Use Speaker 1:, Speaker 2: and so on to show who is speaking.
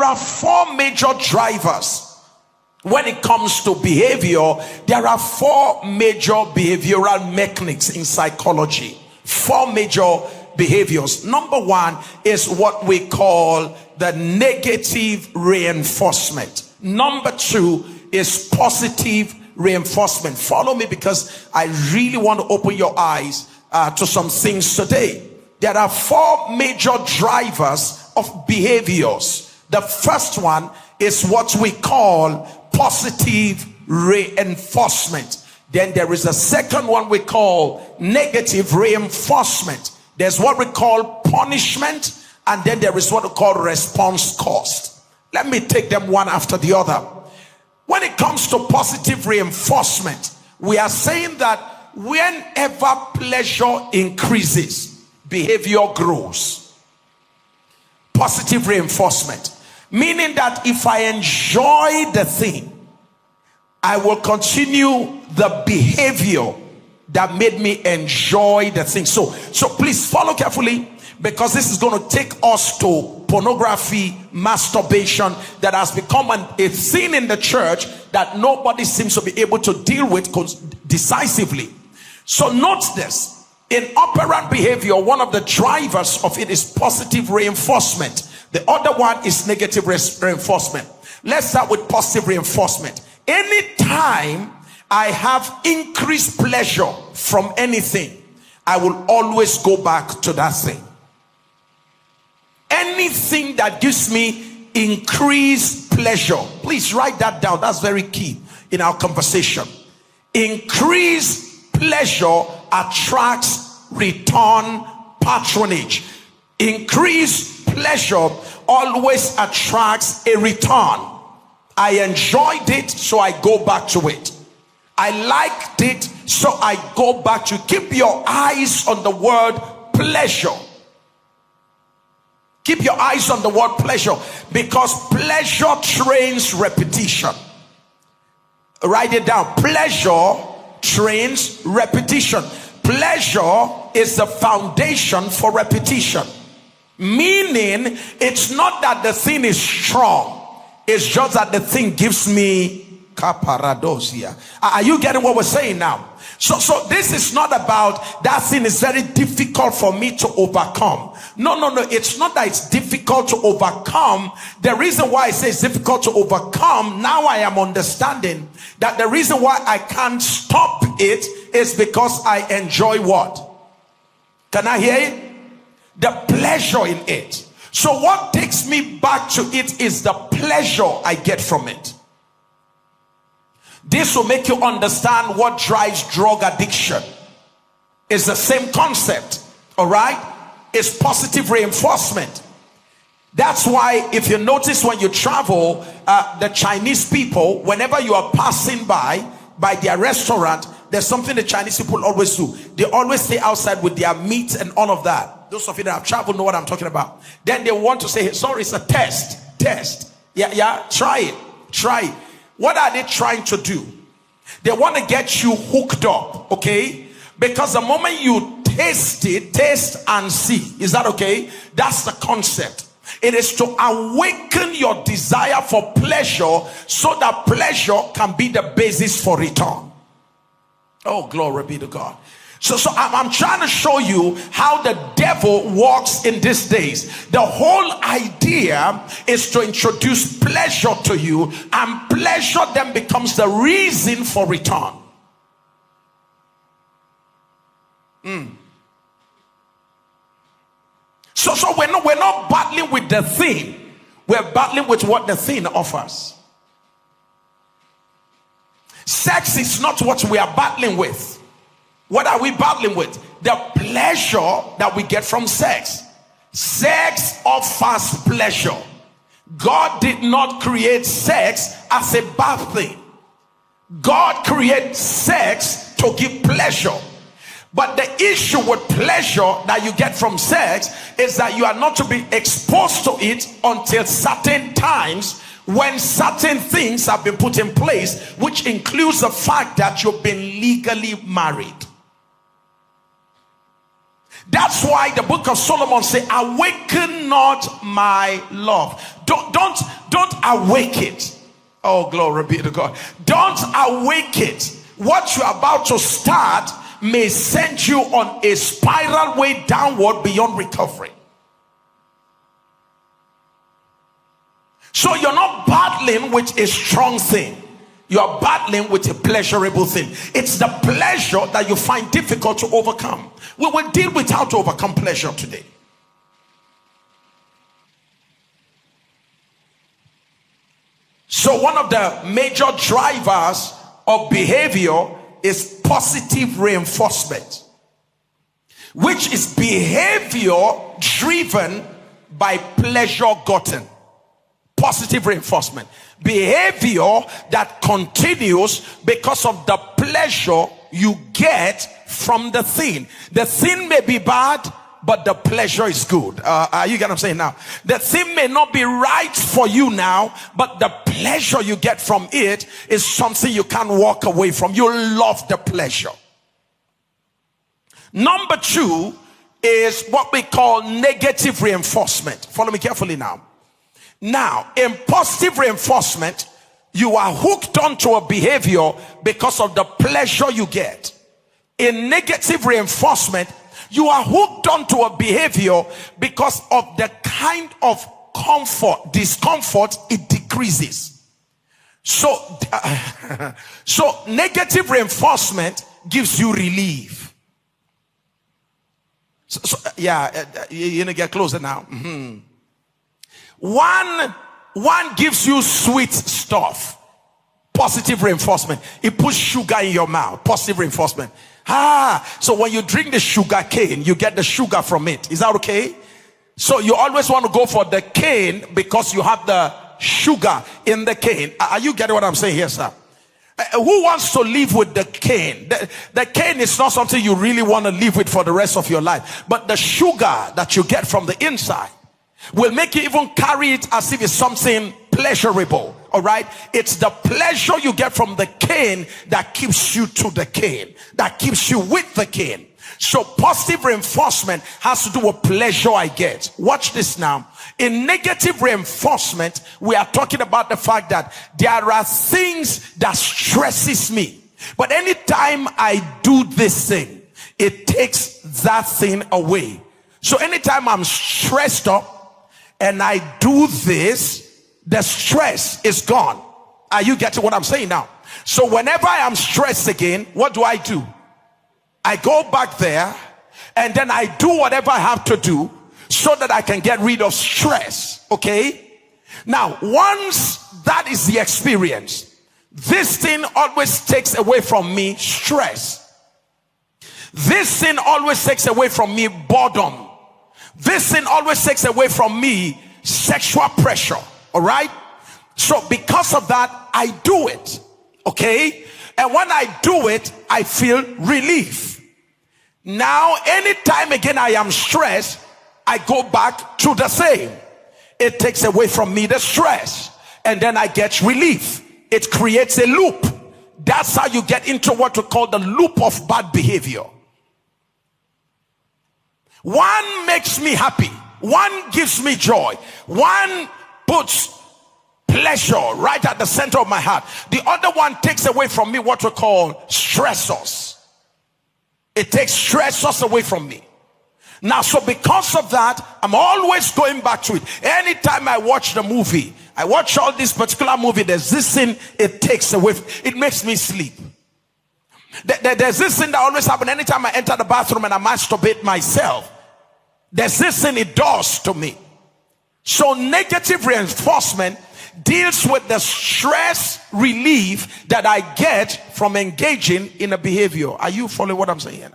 Speaker 1: there are four major drivers. When it comes to behavior, there are four major behavioral mechanics in psychology. Four major behaviors. Number one is what we call the negative reinforcement. Number two is positive reinforcement. Follow me, because I really want to open your eyes to some things today. There are four major drivers of behaviors. The first one is what we call positive reinforcement. Then there is a second one we call negative reinforcement. There's what we call punishment, and then there is what we call response cost. Let me take them one after the other. When it comes to positive reinforcement, we are saying that whenever pleasure increases, behavior grows. Positive reinforcement, meaning that if I enjoy the thing, I will continue the behavior that made me enjoy the thing. So please follow carefully, because this is going to take us to pornography, masturbation, that has become a thing in the church that nobody seems to be able to deal with decisively. So note this. In operant behavior, one of the drivers of it is positive reinforcement. The other one is negative reinforcement. Let's start with positive reinforcement. Anytime I have increased pleasure from anything, I will always go back to that thing. Anything that gives me increased pleasure, please write that down. That's very key in our conversation. Increased pleasure attracts return patronage. Increased pleasure always attracts a return. I enjoyed it, so I go back to it. I liked it, so I go back to it. Keep your eyes on the word pleasure. Keep your eyes on the word pleasure, because pleasure trains repetition. Write it down. Pleasure trains repetition. Pleasure is the foundation for repetition. Meaning, it's not that the thing is strong. It's just that the thing gives me caparadosia. Are you getting what we're saying now? So this is not about that thing is very difficult for me to overcome. No. It's not that it's difficult to overcome. The reason why I say it's difficult to overcome, now I am understanding that the reason why I can't stop it is because I enjoy what? Can I hear it? The pleasure in it. So what takes me back to it is the pleasure I get from it. This will make you understand what drives drug addiction. It's the same concept, all right? It's positive reinforcement. That's why if you notice when you travel, the Chinese people, whenever you are passing by their restaurant, there's something the Chinese people always do. They always stay outside with their meat and all of that. Those of you that have traveled know what I'm talking about. Then they want to say, sorry, it's a test. Yeah, try it. What are they trying to do? They want to get you hooked up, okay? Because the moment you taste and see, is that okay? That's the concept. It is to awaken your desire for pleasure, so that pleasure can be the basis for return. Oh, glory be to God. So I'm trying to show you how the devil works in these days. The whole idea is to introduce pleasure to you, and pleasure then becomes the reason for return. So we're not battling with the thing. We're battling with what the thing offers. Sex is not what we are battling with. What are we battling with? The pleasure that we get from sex. Sex offers pleasure. God did not create sex as a bad thing. God created sex to give pleasure. But the issue with pleasure that you get from sex is that you are not to be exposed to it until certain times, when certain things have been put in place, which includes the fact that you've been legally married. That's why the book of Solomon says, awaken not my love. Don't awake it. Oh, glory be to God. Don't awake it. What you're about to start may send you on a spiral way downward beyond recovery. So you're not battling with a strong thing. You're battling with a pleasurable thing. It's the pleasure that you find difficult to overcome. We will deal with how to overcome pleasure today. So one of the major drivers of behavior is positive reinforcement, which is behavior driven by pleasure gotten. Positive reinforcement. Behavior that continues because of the pleasure you get from the thing. The thing may be bad, but the pleasure is good. You get what I'm saying now? The thing may not be right for you now, but the pleasure you get from it is something you can't walk away from. You love the pleasure. Number two is what we call negative reinforcement. Follow me carefully now. Now, in positive reinforcement, you are hooked onto a behavior because of the pleasure you get. In negative reinforcement, you are hooked onto a behavior because of the kind of discomfort it decreases. So negative reinforcement gives you relief. You get closer now. One gives you sweet stuff. Positive reinforcement. It puts sugar in your mouth. Positive reinforcement. So when you drink the sugar cane, you get the sugar from it. Is that okay? So you always want to go for the cane because you have the sugar in the cane. Are you getting what I'm saying here, sir? Who wants to live with the cane? The cane is not something you really want to live with for the rest of your life. But the sugar that you get from the inside will make you even carry it as if it's something pleasurable. All right, it's the pleasure you get from the cane that keeps you to the cane, that keeps you with the cane. So positive reinforcement has to do with pleasure I get. Watch this now. In negative reinforcement, we are talking about the fact that there are things that stresses me, but anytime I do this thing, it takes that thing away. So anytime I'm stressed up and I do this, the stress is gone. Are you getting what I'm saying now? So whenever I am stressed again, what do? I go back there and then I do whatever I have to do so that I can get rid of stress. Okay? Now, once that is the experience, this thing always takes away from me stress. This thing always takes away from me boredom. This thing always takes away from me sexual pressure. All right? So because of that, I do it. Okay? And when I do it, I feel relief. Now, anytime again I am stressed, I go back to the same. It takes away from me the stress. And then I get relief. It creates a loop. That's how you get into what we call the loop of bad behavior. One makes me happy. One gives me joy. One puts pleasure right at the center of my heart. The other one takes away from me what we call stressors. It takes stressors away from me. Now, so because of that, I'm always going back to it. Anytime I watch the movie, I watch all this particular movie, there's this thing it takes away. It makes me sleep. There's this thing that always happens anytime I enter the bathroom and I masturbate myself. There's this thing it does to me. So negative reinforcement deals with the stress relief that I get from engaging in a behavior. Are you following what I'm saying?